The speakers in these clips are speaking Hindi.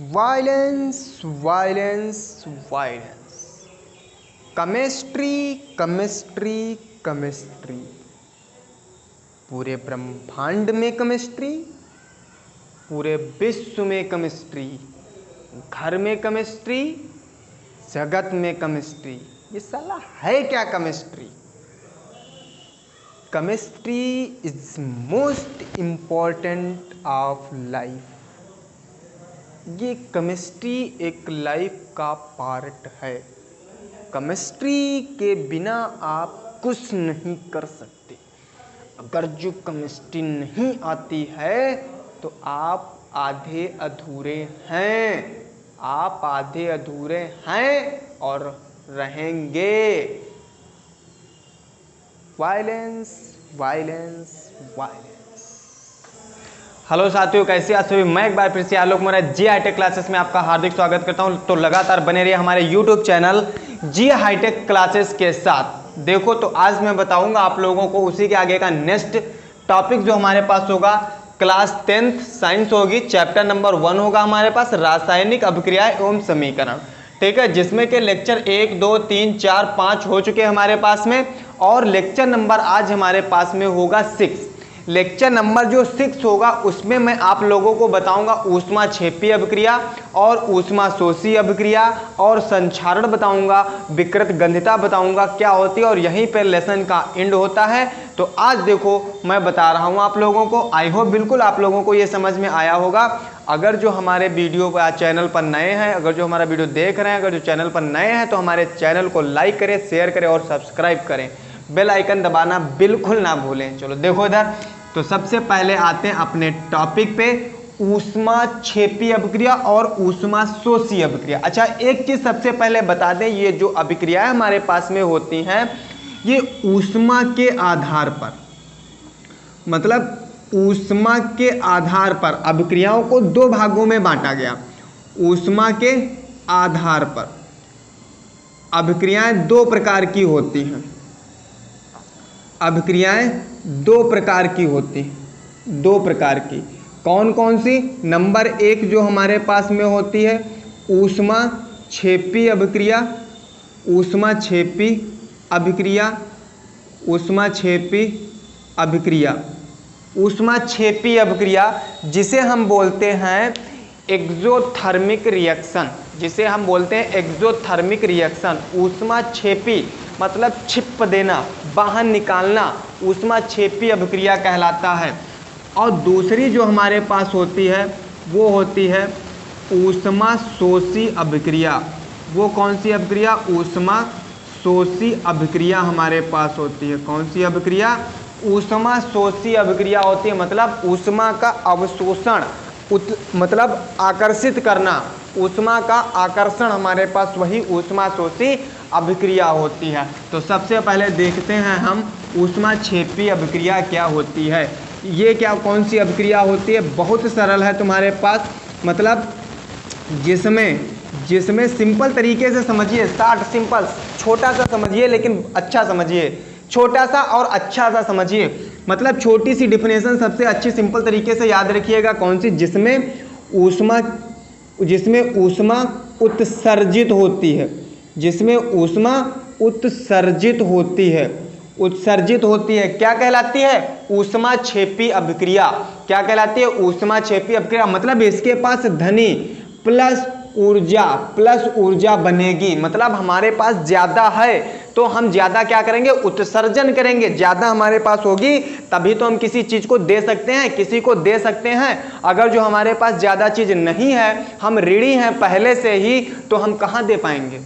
Violence violence violence. Chemistry chemistry chemistry. पूरे ब्रह्मांड में केमिस्ट्री, पूरे विश्व में केमिस्ट्री, घर में केमिस्ट्री, जगत में केमिस्ट्री। ये साला है क्या chemistry? Chemistry is most important of life. ये केमिस्ट्री एक लाइफ का पार्ट है। केमिस्ट्री के बिना आप कुछ नहीं कर सकते। अगर जो केमिस्ट्री नहीं आती है तो आप आधे अधूरे हैं। आप आधे अधूरे हैं और रहेंगे। Violence violence violence. हेलो साथियों, कैसे आप सभी? मैं एक बार फिर से आलोक मोरे जी हाईटेक क्लासेस में आपका हार्दिक स्वागत करता हूं। तो लगातार बने रहिए हमारे यूट्यूब चैनल जी हाईटेक क्लासेस के साथ। देखो, तो आज मैं बताऊंगा आप लोगों को उसी के आगे का नेक्स्ट टॉपिक जो हमारे पास होगा। क्लास 10th साइंस होगी, चैप्टर नंबर 1 होगा हमारे पास, रासायनिक अभिक्रियाएं एवं समीकरण। ठीक है, जिसमें के लेक्चर 1, 2, 3, 4, 5 हो चुके हैं हमारे पास में, और लेक्चर नंबर आज हमारे पास में होगा 6। लेक्चर नंबर जो 6 होगा उसमें मैं आप लोगों को बताऊंगा ऊष्मा क्षेपीय अभिक्रिया और ऊष्मा शोषी अभिक्रिया, और संक्षारण बताऊंगा, विकृत गंधिता बताऊंगा क्या होती है, और यहीं पर लेसन का एंड होता है। तो आज देखो मैं बता रहा हूं आप लोगों को। आई होप बिल्कुल आप लोगों को ये समझ में आया होगा। अगर जो हमारे वीडियो पर चैनल पर नए हैं, अगर जो हमारा वीडियो देख रहे हैं, अगर जो चैनल पर नए हैं, तो हमारे चैनल को लाइक करें, शेयर करें और सब्सक्राइब करें। बेल आइकन दबाना बिल्कुल ना भूलें। चलो देखो इधर, तो सबसे पहले आते हैं अपने टॉपिक पे, ऊष्मा क्षेपीय अभिक्रिया और ऊष्मा शोषी अभिक्रिया। अच्छा, एक चीज सबसे पहले बता दें, ये जो अभिक्रियाएं हमारे पास में होती हैं ये ऊष्मा के आधार पर, मतलब ऊष्मा के आधार पर अभिक्रियाओं को 2 भागों में बांटा गया। ऊष्मा के आधार पर अभिक्रियाएं 2 प्रकार की होती हैं। अभिक्रियाएं 2 प्रकार की होती हैं, 2 प्रकार की। कौन कौन सी? नंबर 1 जो हमारे पास में होती है ऊष्मा क्षेपीय अभिक्रिया, ऊष्मा क्षेपी अभिक्रिया, ऊष्मा क्षेपी अभिक्रिया। ऊष्मा क्षेपी अभिक्रिया जिसे हम बोलते हैं एक्सोथर्मिक रिएक्शन, जिसे हम बोलते हैं एक्सोथर्मिक रिएक्शन। ऊष्मा क्षेपी मतलब छिप देना, बाहर निकालना, ऊष्मा क्षेपी अभिक्रिया कहलाता है। और दूसरी जो हमारे पास होती है वो होती है ऊष्मा शोषी अभिक्रिया। वो कौन सी अभिक्रिया? ऊष्मा शोषी अभिक्रिया हमारे पास होती है। कौन सी अभिक्रिया? ऊष्मा शोषी अभिक्रिया होती है। मतलब ऊष्मा का अवशोषण, मतलब आकर्षित करना, ऊष्मा का आकर्षण हमारे पास वही ऊष्मा शोषी अभिक्रिया होती है। तो सबसे पहले देखते हैं हम ऊष्मा क्षेपी अभिक्रिया क्या होती है। ये क्या, कौन सी अभिक्रिया होती है? बहुत सरल है तुम्हारे पास, मतलब जिसमें सिंपल तरीके से समझिए, स्टार्ट सिंपल, छोटा सा समझिए लेकिन अच्छा समझिए, छोटा सा और अच्छा सा समझिए। मतलब छोटी सी डिफिनेशन सबसे अच्छी सिंपल तरीके से याद रखिएगा। कौन सी? जिसमें ऊष्मा उत्सर्जित होती है, जिसमें ऊष्मा उत्सर्जित होती है, उत्सर्जित होती है, क्या कहलाती है? ऊष्मा क्षेपी अभिक्रिया। क्या कहलाती है? ऊष्मा क्षेपी अभिक्रिया। मतलब इसके पास धनी प्लस ऊर्जा बनेगी। मतलब हमारे पास ज्यादा है तो हम ज्यादा क्या करेंगे? उत्सर्जन करेंगे। ज्यादा हमारे पास होगी तभी तो हम किसी चीज को दे सकते हैं, किसी को दे सकते हैं। अगर जो हमारे पास ज्यादा चीज नहीं है, हम ऋणी हैं पहले से ही, तो हम कहां दे पाएंगे?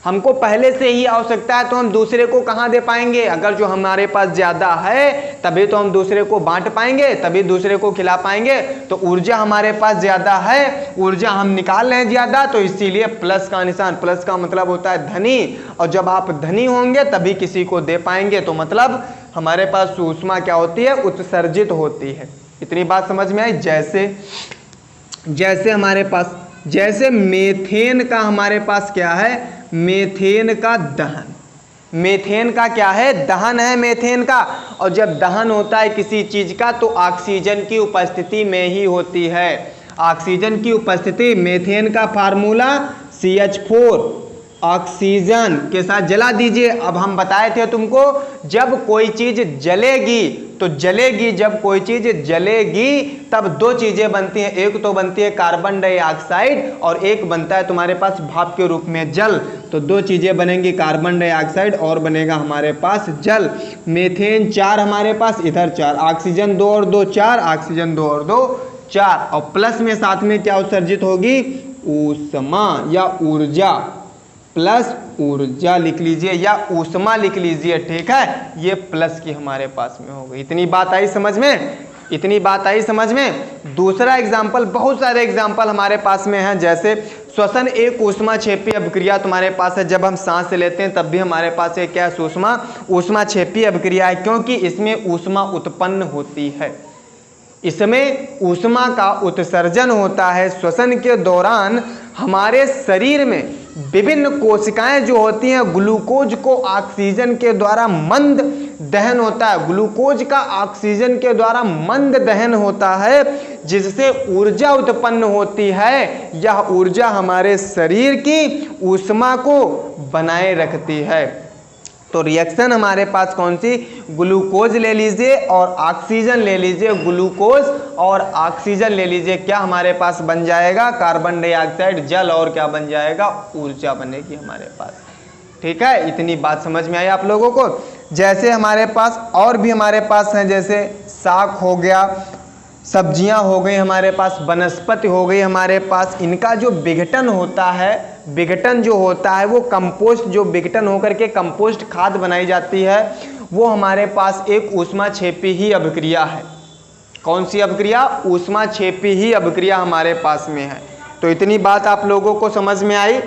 हमको पहले से ही आवश्यकता है तो हम दूसरे को कहां दे पाएंगे? अगर जो हमारे पास ज्यादा है तभी तो हम दूसरे को बांट पाएंगे, तभी दूसरे को खिला पाएंगे। तो ऊर्जा हमारे पास ज्यादा है, ऊर्जा हम निकाल रहे हैं ज्यादा, तो इसीलिए प्लस का निशान। प्लस का मतलब होता है धनी, और जब आप धनी होंगे तभी किसी को दे पाएंगे। तो मतलब हमारे पास ऊष्मा क्या होती है? उत्सर्जित होती है। इतनी बात समझ में आई? जैसे हमारे पास, जैसे मेथेन का हमारे पास क्या है? मेथेन का दहन। मेथेन का क्या है? दहन है मेथेन का। और जब दहन होता है किसी चीज का तो ऑक्सीजन की उपस्थिति में ही होती है। ऑक्सीजन की उपस्थिति, मीथेन का फार्मूला CH4, ऑक्सीजन के साथ जला दीजिए। अब हम बताए थे तुमको, जब कोई चीज जलेगी तो जलेगी, जब कोई चीज जलेगी तब दो चीजें बनती हैं, एक तो बनती है कार्बन डाइऑक्साइड और एक बनता है तुम्हारे पास भाप के रूप में जल। तो दो चीजें बनेंगी, कार्बन डाइऑक्साइड और बनेगा हमारे पास जल। मीथेन 4 हमारे पास, इधर 4, ऑक्सीजन 2 और 2 4, ऑक्सीजन 2 और 2 4, और प्लस में साथ में क्या उत्सर्जित होगी, ऊष्मा या ऊर्जा, प्लस ऊर्जा लिख लीजिए या ऊष्मा लिख लीजिए, ठीक है। ये प्लस की हमारे पास में हो गई। इतनी बात आई समझ में, इतनी बात आई समझ में। दूसरा एग्जाम्पल, बहुत सारे एग्जाम्पल हमारे पास में हैं, जैसे श्वसन एक ऊष्माक्षेपी अभिक्रिया तुम्हारे पास है। जब हम सांस लेते हैं तब भी हमारे पास एक क्या है, ऊष्माक्षेपी अभिक्रिया है, क्योंकि इसमें ऊष्मा उत्पन्न होती है, इसमें ऊष्मा का उत्सर्जन होता है। श्वसन के दौरान हमारे शरीर में विभिन्न कोशिकाएं जो होती हैं, ग्लूकोज को ऑक्सीजन के द्वारा मंद दहन होता है, ग्लूकोज का ऑक्सीजन के द्वारा मंद दहन होता है, जिससे ऊर्जा उत्पन्न होती है। यह ऊर्जा हमारे शरीर की ऊष्मा को बनाए रखती है। तो रिएक्शन हमारे पास कौन सी, ग्लूकोज ले लीजिए और ऑक्सीजन ले लीजिए, ग्लूकोज और ऑक्सीजन ले लीजिए, क्या हमारे पास बन जाएगा, कार्बन डाइऑक्साइड जल, और क्या बन जाएगा, ऊर्जा बनेगी हमारे पास, ठीक है। इतनी बात समझ में आई आप लोगों को। जैसे हमारे पास और भी हमारे पास हैं, जैसे साग हो गया, सब्जियां हो गई हमारे पास, वनस्पति हो गई हमारे पास, इनका जो विघटन होता है, विघटन जो होता है वो कंपोस्ट, जो विघटन होकर के कंपोस्ट खाद बनाई जाती है, वो हमारे पास एक ऊष्माक्षेपी ही अभिक्रिया है। कौन सी अभिक्रिया, ऊष्माक्षेपी ही अभिक्रिया हमारे पास में है। तो इतनी बात आप लोगों को समझ में आई।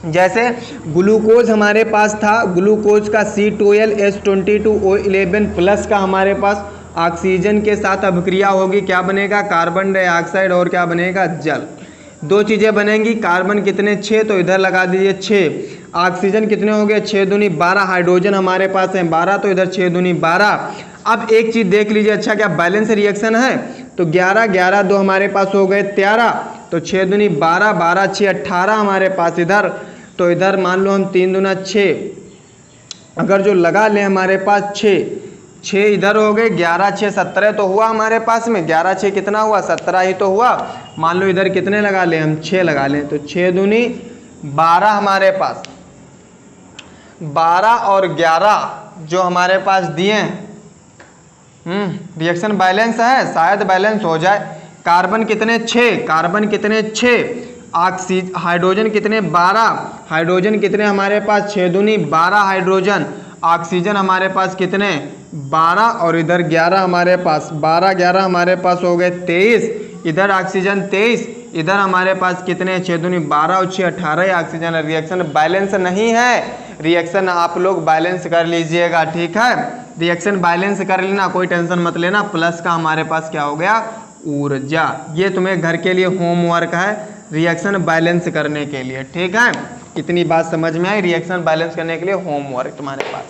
जैसे ग्लूकोज हमारे पास था, ग्लूकोज का C12H22O11 प्लस का हमारे पास ऑक्सीजन के साथ अभिक्रिया होगी, क्या बनेगा, कार्बन डाइऑक्साइड और क्या बनेगा, जल। दो चीज़ें बनेंगी, कार्बन कितने 6, तो इधर लगा दीजिए 6, ऑक्सीजन कितने हो गए 6 दूनी 12, हाइड्रोजन हमारे पास है 12, तो इधर 6 दूनी 12। अब एक चीज़ देख लीजिए, अच्छा क्या बैलेंस रिएक्शन है, तो 11 11 2 हमारे पास हो गए 13, तो 6 दूनी 12, 12 6 18 हमारे पास इधर, तो इधर मान लो हम 3 दूना 6, अगर जो लगा लें हमारे पास 6 इधर हो गए, 11 6 17 तो हुआ हमारे पास में, 11 6 कितना हुआ, 17 ही तो हुआ। मान लो इधर कितने लगा लें हम, 6 लगा लें, तो 6 दूनी 12 हमारे पास, 12 और 11 जो हमारे पास दिए हैं, रिएक्शन बैलेंस है, शायद बैलेंस हो जाए। कार्बन कितने 6, कार्बन कितने 6, ऑक्सीजन हाइड्रोजन कितने 12, हाइड्रोजन कितने हमारे पास 6 दूनी 12 हाइड्रोजन, ऑक्सीजन हमारे पास कितने 12 और इधर 11 हमारे पास, 12 11 हमारे पास हो गए 23, इधर ऑक्सीजन 23, इधर हमारे पास कितने 6 दूनी 12 और 6 18 ऑक्सीजन। रिएक्शन बैलेंस नहीं है, रिएक्शन आप लोग बैलेंस कर लीजिएगा, ठीक है। रिएक्शन बैलेंस कर लेना, कोई टेंशन मत लेना। प्लस का हमारे पास क्या हो गया, ऊर्जा। ये तुम्हें घर के लिए होमवर्क है, रिएक्शन बैलेंस करने के लिए, ठीक है। इतनी बात समझ में आई, रिएक्शन बैलेंस करने के लिए होमवर्क तुम्हारे पास।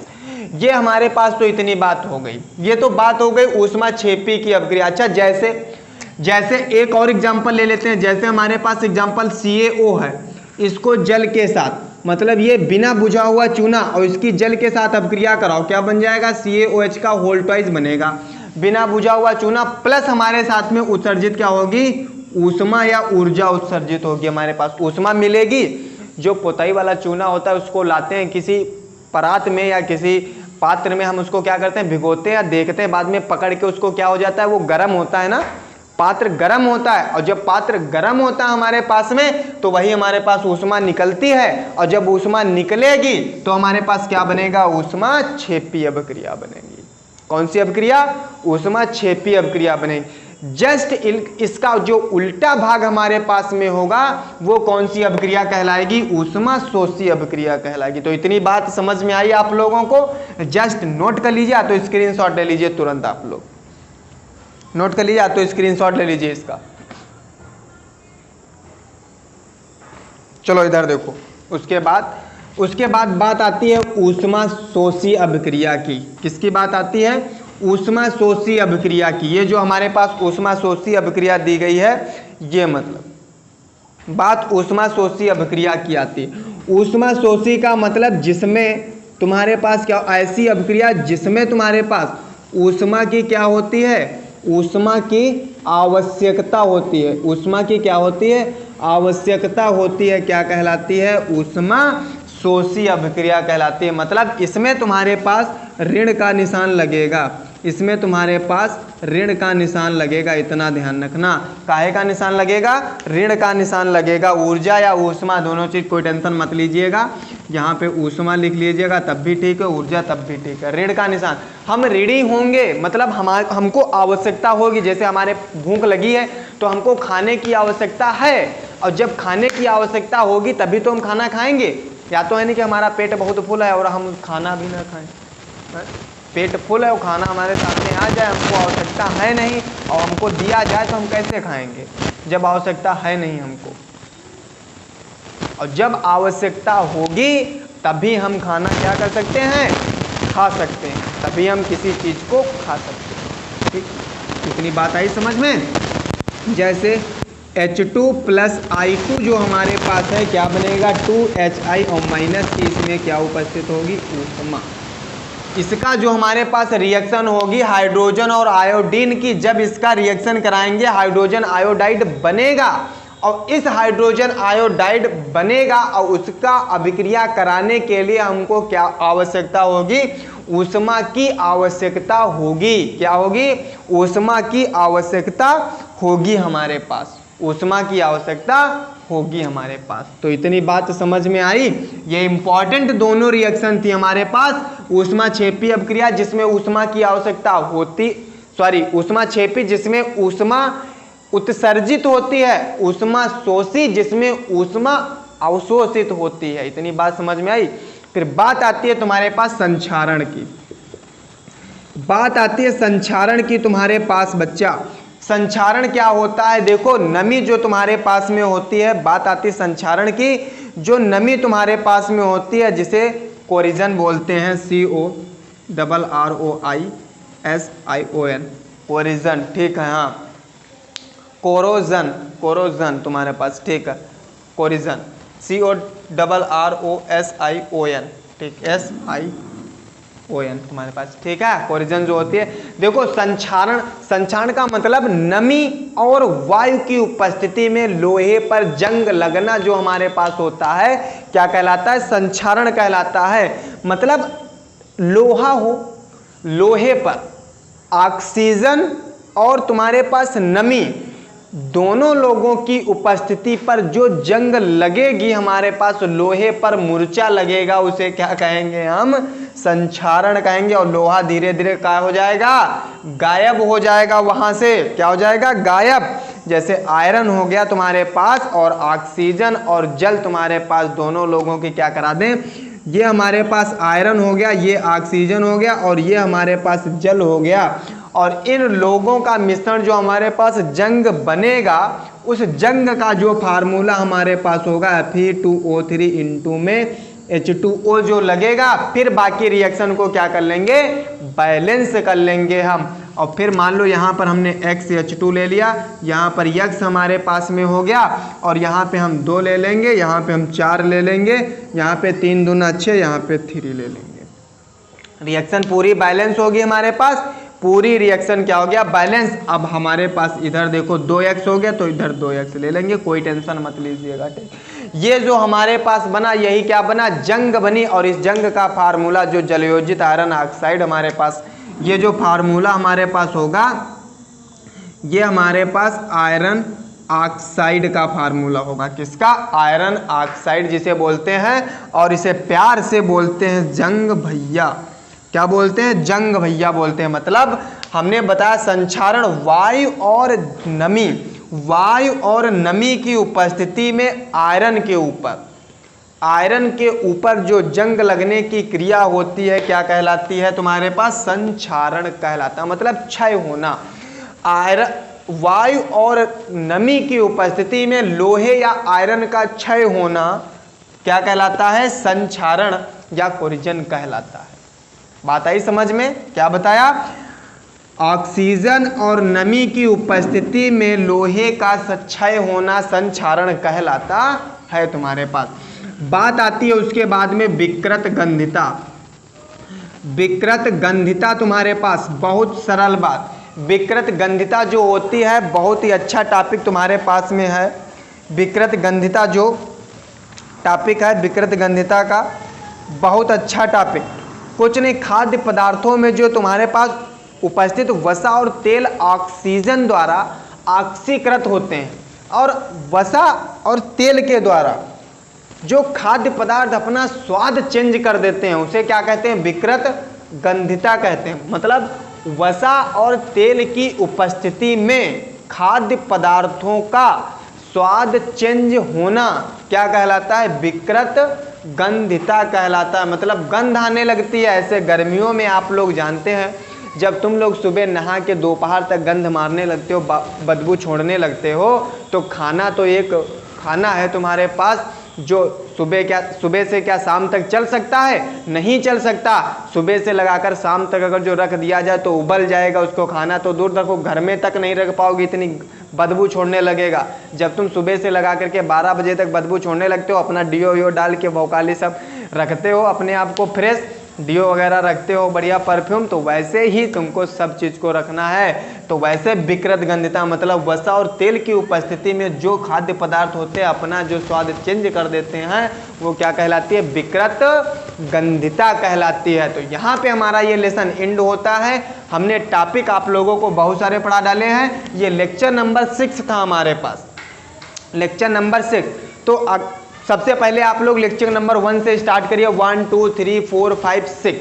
ये हमारे पास तो इतनी बात हो गई, ये तो बात हो गई ऊष्माक्षेपी की अभिक्रिया। अच्छा जैसे एक और एग्जांपल ले लेते हैं, जैसे हमारे पास एग्जांपल CaO है, इसको जल के साथ, मतलब ये बिना बुझा हुआ चूना और इसकी जल के साथ अभिक्रिया कराओ, क्या बन जाएगा, CaOH का होल ट्वाइस बनेगा। बिना बुझा हुआ चूना प्लस हमारे साथ में उत्सर्जित क्या होगी, ऊष्मा या ऊर्जा उत्सर्जित होगी, हमारे पास ऊष्मा मिलेगी। जो पोताई वाला चूना होता है उसको लाते हैं किसी परात में या किसी पात्र में, हम उसको क्या करते हैं, भिगोते हैं, देखते हैं, बाद में पकड़ के उसको क्या हो जाता है, वो गर्म होता है ना, पात्र गर्म होता है, और जब पात्र गर्म होता है हमारे पास में तो वही हमारे पास ऊष्मा निकलती है, और जब ऊष्मा निकलेगी तो हमारे पास क्या बनेगा, ऊष्माक्षेपी अभिक्रिया बनेगी। कौन सी अभिक्रिया, ऊष्माक्षेपी अभिक्रिया बनेगी। जस्ट इसका जो उल्टा भाग हमारे पास में होगा वो कौन सी अभिक्रिया कहलाएगी, ऊष्मा शोषी अभिक्रिया कहलाएगी। तो इतनी बात समझ में आई आप लोगों को, जस्ट नोट कर लीजिए, तो स्क्रीनशॉट ले लीजिए तुरंत, आप लोग नोट कर लीजिए, तो स्क्रीनशॉट ले लीजिए इसका। चलो इधर देखो, उसके बाद बात आती है ऊष्मा शोषी अभिक्रिया की। किसकी बात आती है, ऊष्मा शोषी अभिक्रिया की। ये जो हमारे पास ऊष्मा शोषी अभिक्रिया दी गई है, ये मतलब बात ऊष्माशोषी अभिक्रिया की आती है। ऊष्माशोषी का मतलब जिसमें तुम्हारे पास क्या, ऐसी अभिक्रिया जिसमें तुम्हारे पास ऊष्मा की क्या होती है, ऊष्मा की आवश्यकता होती है। ऊष्मा की क्या होती है, आवश्यकता होती है। क्या कहलाती है, ऊष्मा शोषी अभिक्रिया कहलाती है। मतलब इसमें तुम्हारे पास ऋण का निशान लगेगा, इसमें तुम्हारे पास ऋण का निशान लगेगा, इतना ध्यान रखना। काहे का निशान लगेगा, ऋण का निशान लगेगा। ऊर्जा या ऊष्मा दोनों चीज, कोई टेंशन मत लीजिएगा। यहाँ पे ऊष्मा लिख लीजिएगा तब भी ठीक है, ऊर्जा तब भी ठीक है। ऋण का निशान, हम ऋणी होंगे मतलब हमको आवश्यकता होगी। जैसे हमारे भूख लगी है तो हमको खाने की आवश्यकता है, और जब खाने की आवश्यकता होगी तभी तो हम खाना खाएंगे। या तो है नहीं कि हमारा पेट बहुत फुल है और हम खाना भी ना खाएं, पेट फुल है और खाना हमारे सामने आ जाए, हमको आवश्यकता है नहीं और हमको दिया जाए तो हम कैसे खाएंगे जब आवश्यकता है नहीं हमको। और जब आवश्यकता होगी तभी हम खाना क्या कर सकते हैं, खा सकते हैं, तभी हम किसी चीज़ को खा सकते हैं। ठीक, इतनी बात आई समझ में। जैसे H2 + I2 जो हमारे पास है क्या बनेगा, 2HI और माइनस की इसमें क्या उपस्थित होगी, ऊष्मा। इसका जो हमारे पास रिएक्शन होगी हाइड्रोजन और आयोडीन की, जब इसका रिएक्शन कराएंगे हाइड्रोजन आयोडाइड बनेगा, और इस हाइड्रोजन आयोडाइड बनेगा और उसका अभिक्रिया कराने के लिए हमको क्या आवश्यकता होगी, ऊष्मा की आवश्यकता होगी। क्या होगी, ऊष्मा की आवश्यकता होगी हमारे पास, ऊष्मा की आवश्यकता होगी हमारे पास। तो इतनी बात समझ में आई। ये इंपॉर्टेंट दोनों रिएक्शन थी हमारे पास। ऊष्मा क्षेपी अभिक्रिया जिसमें ऊष्मा की आवश्यकता होती, ऊष्मा क्षेपी जिसमें ऊष्मा उत्सर्जित होती है, ऊष्मा शोषी जिसमें ऊष्मा अवशोषित होती है। इतनी बात समझ में आई। फिर बात आती है तुम्हारे पास संक्षारण की, बात आती है संक्षारण की तुम्हारे पास बच्चा। संक्षारण क्या होता है, देखो नमी जो तुम्हारे पास में होती है, बात आती है संक्षारण की, जो नमी तुम्हारे पास में होती है जिसे कोरिजन बोलते हैं, CORROISION, कोरिजन। ठीक है, हाँ, कोरोजन, कोरोजन तुम्हारे पास, ठीक है, कोरिजन, CORROSION, ठीक, SION तुम्हारे पास, ठीक है, कोरिजन जो होती है। देखो संक्षारण, संक्षारण का मतलब नमी और वायु की उपस्थिति में लोहे पर जंग लगना जो हमारे पास होता है क्या कहलाता है, संक्षारण कहलाता है। मतलब लोहा हो, लोहे पर ऑक्सीजन और तुम्हारे पास नमी दोनों लोगों की उपस्थिति पर जो जंग लगेगी हमारे पास, लोहे पर मूर्छा लगेगा, उसे क्या कहेंगे हम, संक्षारण कहेंगे। और लोहा धीरे धीरे क्या हो जाएगा, गायब हो जाएगा, वहां से क्या हो जाएगा, गायब। जैसे आयरन हो गया तुम्हारे पास, और ऑक्सीजन और जल तुम्हारे पास दोनों लोगों की क्या करा दें, ये हमारे पास आयरन हो गया, ये ऑक्सीजन हो गया, और ये हमारे पास जल हो गया। और इन लोगों का मिश्रण जो हमारे पास जंग बनेगा, उस जंग का जो फार्मूला हमारे पास होगा Fe2O3 इंटू में H2O जो लगेगा। फिर बाकी रिएक्शन को क्या कर लेंगे, बैलेंस कर लेंगे हम। और फिर मान लो यहाँ पर हमने XH2 ले लिया, यहाँ पर X हमारे पास में हो गया, और यहाँ पे हम 2 ले लेंगे, यहाँ पे हम 4 ले लेंगे, यहाँ पे 3 दूना 6, यहाँ पे 3 ले लेंगे। रिएक्शन पूरी बैलेंस होगी हमारे पास, पूरी रिएक्शन क्या हो गया, बैलेंस। अब हमारे पास इधर देखो 2x हो गया तो इधर 2x ले लेंगे, कोई टेंशन मत लीजिएगा। ठीक, ये जो हमारे पास बना यही क्या बना, जंग बनी। और इस जंग का फार्मूला जो जलयोजित आयरन ऑक्साइड हमारे पास, ये जो फार्मूला हमारे पास होगा, ये हमारे पास आयरन ऑक्साइड का फार्मूला होगा। किसका, आयरन ऑक्साइड जिसे बोलते हैं, और इसे प्यार से बोलते हैं जंग भैया। क्या बोलते हैं, जंग भैया बोलते हैं। मतलब हमने बताया संक्षारण वायु और नमी, वायु और नमी की उपस्थिति में आयरन के ऊपर, आयरन के ऊपर जो जंग लगने की क्रिया होती है क्या कहलाती है तुम्हारे पास, संक्षारण कहलाता है। मतलब क्षय होना। आयरन, वायु और नमी की उपस्थिति में लोहे या आयरन का क्षय होना क्या कहलाता है, संक्षारण या कोरिजन कहलाता है। बात आई समझ में, क्या बताया। ऑक्सीजन और नमी की उपस्थिति में लोहे का क्षय होना संक्षारण कहलाता है तुम्हारे पास। बात आती है उसके बाद में विकृत गंधिता। विकृत गंधिता तुम्हारे पास बहुत सरल बात। विकृत गंधिता जो होती है बहुत ही अच्छा टॉपिक तुम्हारे पास में है। विकृत गंधिता जो टॉपिक है, विकृत गंधिता का बहुत अच्छा टॉपिक। कुछ नहीं, खाद्य पदार्थों में जो तुम्हारे पास उपस्थित वसा और तेल ऑक्सीजन द्वारा ऑक्सीकृत होते हैं, और वसा और तेल के द्वारा जो खाद्य पदार्थ अपना स्वाद चेंज कर देते हैं उसे क्या कहते हैं? विकृत गंधिता कहते हैं। मतलब वसा और तेल की उपस्थिति में खाद्य पदार्थों का स्वाद चेंज होना क्या कहलाता है? विकृत गंधिता कहलाता है। मतलब गंध आने लगती है। ऐसे गर्मियों में आप लोग जानते हैं जब तुम लोग सुबह नहा के दोपहर तक गंध मारने लगते हो, बदबू छोड़ने लगते हो, तो खाना तो एक खाना है तुम्हारे पास जो सुबह से क्या शाम तक चल सकता है? नहीं चल सकता। सुबह से लगाकर शाम तक अगर जो रख दिया जाए तो उबल जाएगा उसको खाना, तो दूर तक वो घर में तक नहीं रख पाओगे, इतनी बदबू छोड़ने लगेगा। जब तुम सुबह से लगा करके 12 बजे तक बदबू छोड़ने लगते हो, अपना डीओ डाल के वोकाली सब रखते हो, अपने आप को फ्रेश डीओ वगैरह रखते हो, बढ़िया परफ्यूम, तो वैसे ही तुमको सब चीज़ को रखना है। तो वैसे विकृत गंधिता मतलब वसा और तेल की उपस्थिति में जो खाद्य पदार्थ होते हैं अपना जो स्वाद चेंज कर देते हैं वो क्या कहलाती है? विकृत गंधिता कहलाती है। तो यहाँ पे हमारा ये लेसन एंड होता है। हमने टॉपिक आप लोगों को बहुत सारे पढ़ा डाले हैं। ये लेक्चर नंबर 6 था हमारे पास, लेक्चर नंबर 6। तो सबसे पहले आप लोग लेक्चर नंबर 1 से स्टार्ट करिए। 1 2 3 4 5 6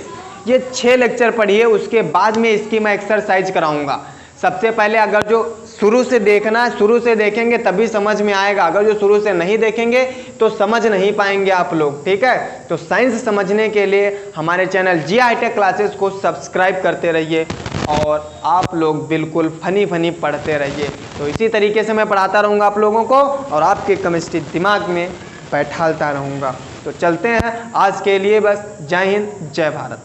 ये 6 लेक्चर पढ़िए। उसके बाद में इसकी मैं एक्सरसाइज कराऊंगा। सबसे पहले अगर जो शुरू से देखना, शुरू से देखेंगे तभी समझ में आएगा। अगर जो शुरू से नहीं देखेंगे तो समझ नहीं पाएंगे आप लोग, ठीक है। तो साइंस समझने के लिए हमारे channel G I tech classes को सब्सक्राइब करते रहिए और आप लोग बिल्कुल फनी पढ़ते रहिए। तो इसी तरीके से मैं पढ़ाता रहूँगा आप लोगों को और आपके केमिस्ट्री दिमाग में बैठालता रहूँगा। तो चलते हैं आज के लिए बस। जय हिंद, जय भारत।